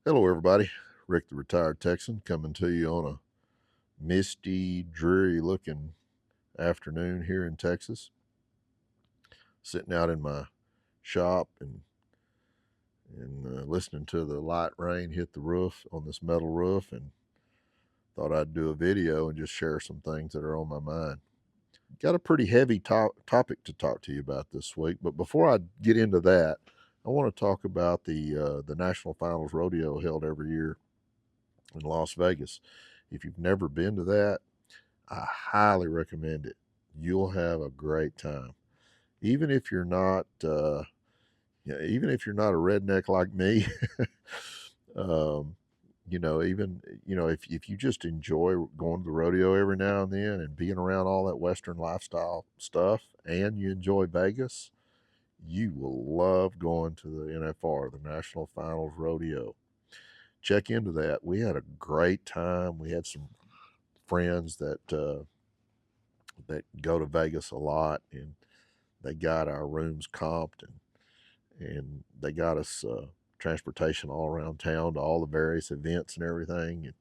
Hello, everybody. Rick, the retired Texan, coming to you on a misty, dreary looking afternoon here in Texas. Sitting out in my shop and listening to the light rain hit the roof on this metal roof, and thought I'd do a video and just share some things that are on my mind. Got a pretty heavy topic to talk to you about this week, but before I get into that, I want to talk about the National Finals Rodeo held every year in Las Vegas. If you've never been to that, I highly recommend it. You'll have a great time. Even if you're not, even if you're not a redneck like me, um, if you just enjoy going to the rodeo every now and then and being around all that Western lifestyle stuff, and you enjoy Vegas, you will love going to the NFR, the National Finals Rodeo. Check into that. We had a great time. We had some friends that go to Vegas a lot, and they got our rooms comped, and they got us transportation all around town to all the various events and everything.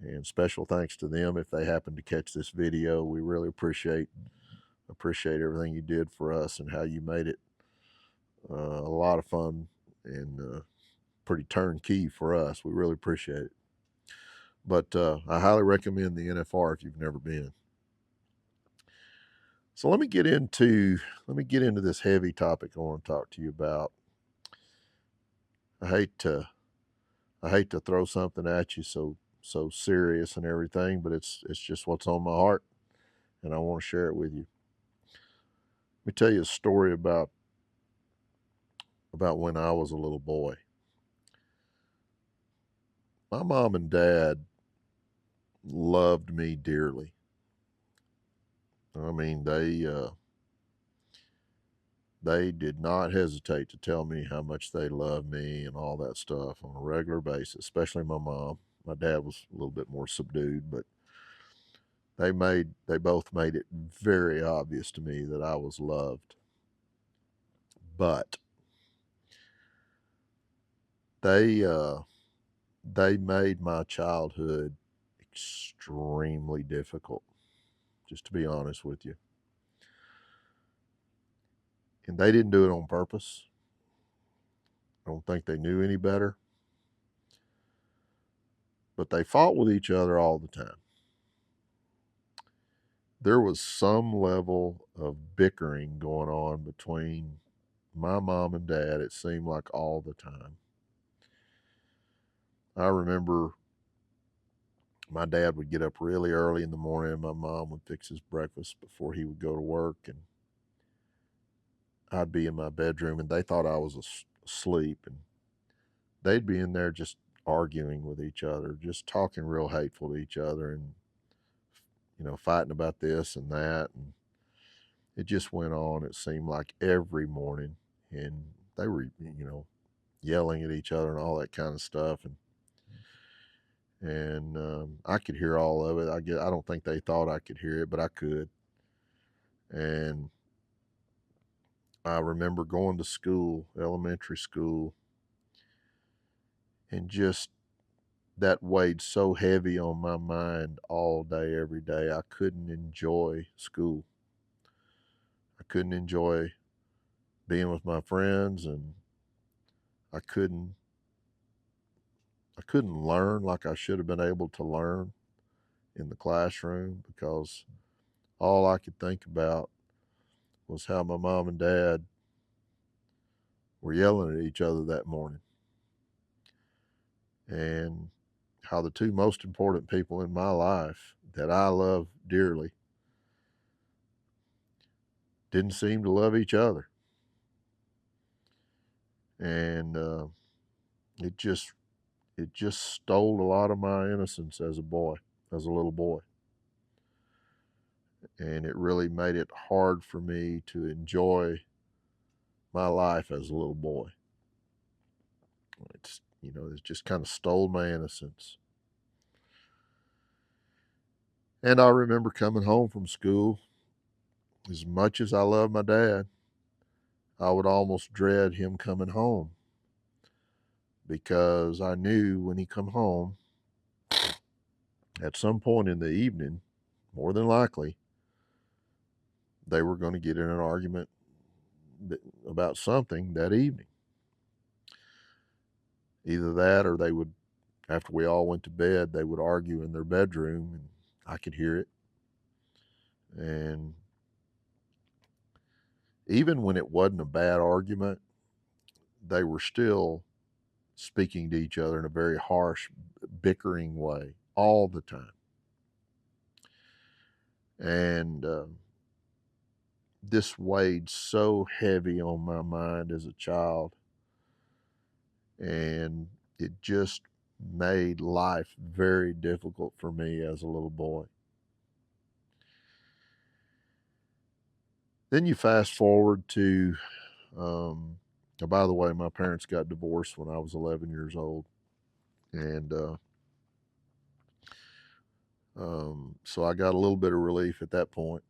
And special thanks to them if they happen to catch this video. We really appreciate everything you did for us and how you made it a lot of fun and pretty turnkey for us. We really appreciate it. But I highly recommend the NFR if you've never been. So let me get into this heavy topic I want to talk to you about. I hate to I hate to throw something at you so serious and everything, but it's just what's on my heart, and I want to share it with you. Let me tell you a story about when I was a little boy. My mom and dad loved me dearly. I mean, they did not hesitate to tell me how much they loved me and all that stuff on a regular basis, especially my mom. My dad was a little bit more subdued, but they both made it very obvious to me that I was loved. But they uh they made my childhood extremely difficult, just to be honest with you. And they didn't do it on purpose. I don't think they knew any better, but they fought with each other all the time. There was some level of bickering going on between my mom and dad, it seemed like all the time. I remember my dad would get up really early in the morning, and my mom would fix his breakfast before he would go to work, and I'd be in my bedroom, and they thought I was asleep, and they'd be in there just arguing with each other, just talking real hateful to each other, and fighting about this and that, and it just went on. It seemed like every morning, and they were, yelling at each other and all that kind of stuff, and I could hear all of it. I don't think they thought I could hear it, but I could. And I remember going to school, elementary school, and just that weighed so heavy on my mind all day, every day. I couldn't enjoy school. I couldn't enjoy being with my friends, and I couldn't I couldn't learn like I should have been able to learn in the classroom because all I could think about was how my mom and dad were yelling at each other that morning, and how the two most important people in my life that I love dearly didn't seem to love each other. And it just it just stole a lot of my innocence as a boy, as a little boy. And it really made it hard for me to enjoy my life as a little boy. It just kind of stole my innocence. And I remember coming home from school. As much as I love my dad, I would almost dread him coming home because I knew when he come home at some point in the evening, more than likely, they were going to get in an argument about something that evening. Either that or they would, after we all went to bed, they would argue in their bedroom and I could hear it. And even when it wasn't a bad argument, they were still speaking to each other in a very harsh, bickering way all the time. And this weighed so heavy on my mind as a child. And it just made life very difficult for me as a little boy. Then you fast forward to, by the way, my parents got divorced when I was 11 years old. And so I got a little bit of relief at that point.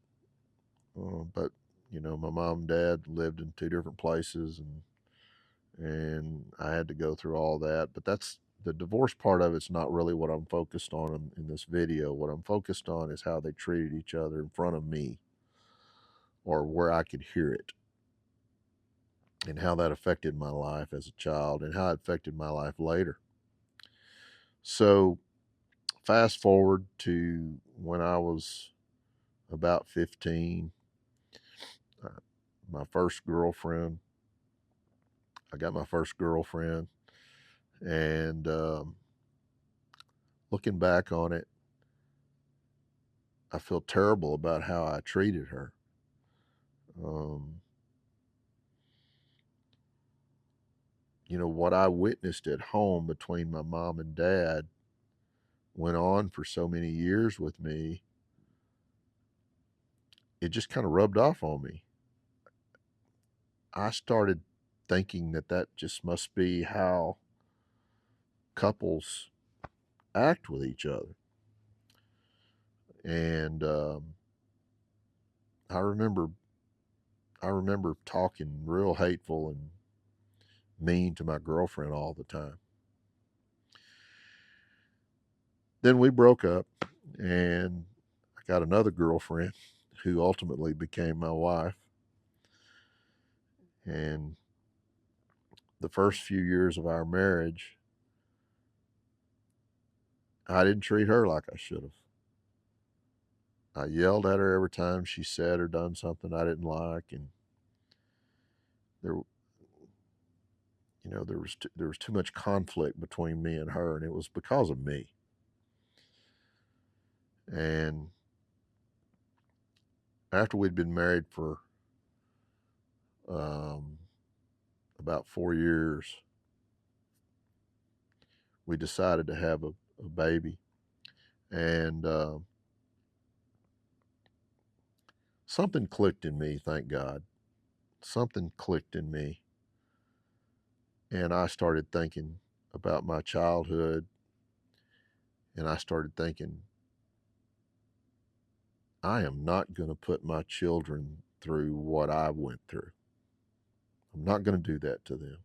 But, my mom and dad lived in two different places, and I had to go through all that. But that's the divorce part of it's not really what I'm focused on in this video. What I'm focused on is how they treated each other in front of me or where I could hear it, and how that affected my life as a child and how it affected my life later. So, fast forward to when I was about 15, uh, my first girlfriend, I got my first girlfriend, and looking back on it, I feel terrible about how I treated her. Um, what I witnessed at home between my mom and dad went on for so many years with me. It just kind of rubbed off on me. I started thinking that just must be how couples act with each other. And I remember talking real hateful and mean to my girlfriend all the time. Then we broke up, and I got another girlfriend who ultimately became my wife. And the first few years of our marriage, I didn't treat her like I should have. I yelled at her every time she said or done something I didn't like, and there, there was too much conflict between me and her, and it was because of me. And after we'd been married for um, about 4 years, we decided to have a baby, and something clicked in me. Thank God, something clicked in me, and I started thinking about my childhood, and I started thinking, I am not going to put my children through what I went through. I'm not going to do that to them.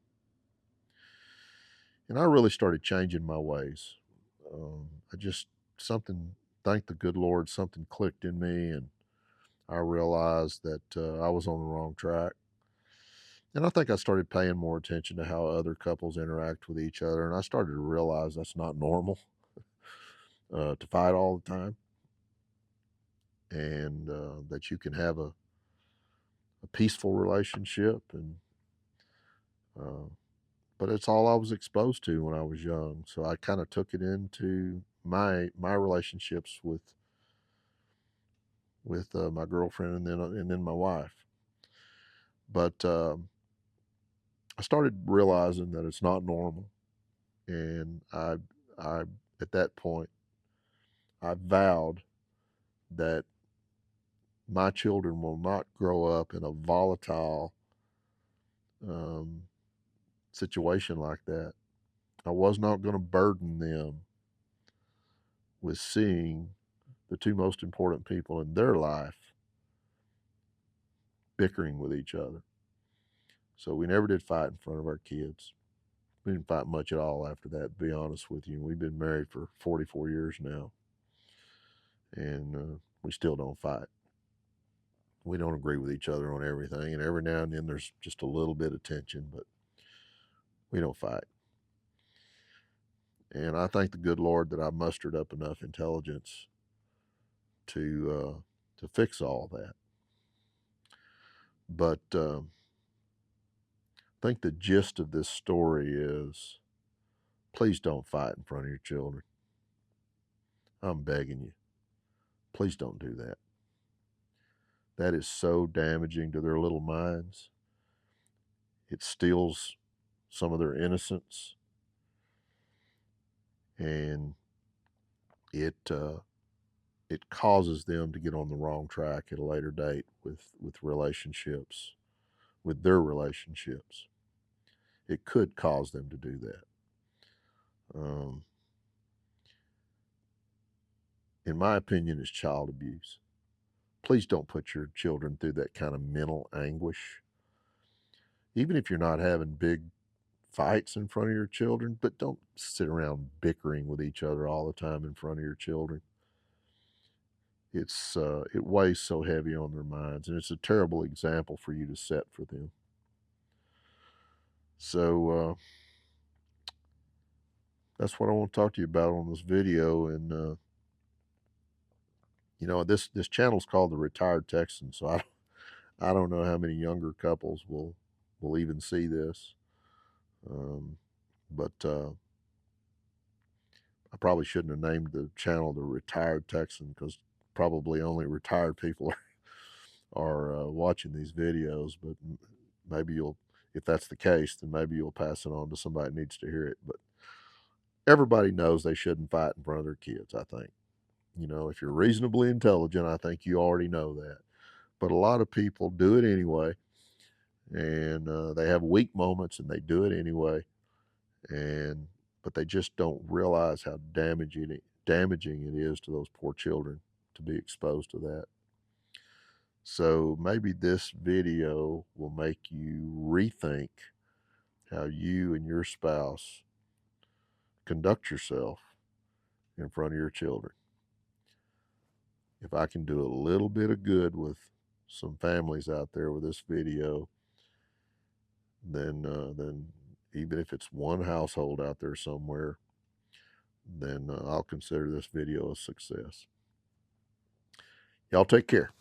And I really started changing my ways. I just, something, thank the good Lord, something clicked in me, and I realized that I was on the wrong track. And I think I started paying more attention to how other couples interact with each other. And I started to realize that's not normal to fight all the time, and that you can have a peaceful relationship. And uh, but it's all I was exposed to when I was young. So I kind of took it into my relationships with my girlfriend and then my wife. But I started realizing that it's not normal, and I at that point I vowed that my children will not grow up in a volatile um, situation like that. I was not going to burden them with seeing the two most important people in their life bickering with each other. So we never did fight in front of our kids. We didn't fight much at all after that, to be honest with you. We've been married for 44 years now, and we still don't fight. We don't agree with each other on everything, and every now and then there's just a little bit of tension, but we don't fight. And I thank the good Lord that I mustered up enough intelligence to fix all that. But I think the gist of this story is, please don't fight in front of your children. I'm begging you. Please don't do that. That is so damaging to their little minds. It steals some of their innocence, and it causes them to get on the wrong track at a later date with relationships, with their relationships. It could cause them to do that. In my opinion, it's child abuse. Please don't put your children through that kind of mental anguish. Even if you're not having big fights in front of your children, but don't sit around bickering with each other all the time in front of your children. It weighs so heavy on their minds, and it's a terrible example for you to set for them. So that's what I want to talk to you about on this video. And this channel's called the Retired Texan, so I don't know how many younger couples will even see this. But I probably shouldn't have named the channel the Retired Texan, because probably only retired people are watching these videos. But maybe if that's the case, then maybe you'll pass it on to somebody that needs to hear it. But everybody knows they shouldn't fight in front of their kids, I think. If you're reasonably intelligent, I think you already know that. But a lot of people do it anyway, and they have weak moments and they do it anyway. But they just don't realize how damaging it is to those poor children to be exposed to that. So maybe this video will make you rethink how you and your spouse conduct yourself in front of your children. If I can do a little bit of good with some families out there with this video, then even if it's one household out there somewhere, then I'll consider this video a success. Y'all take care.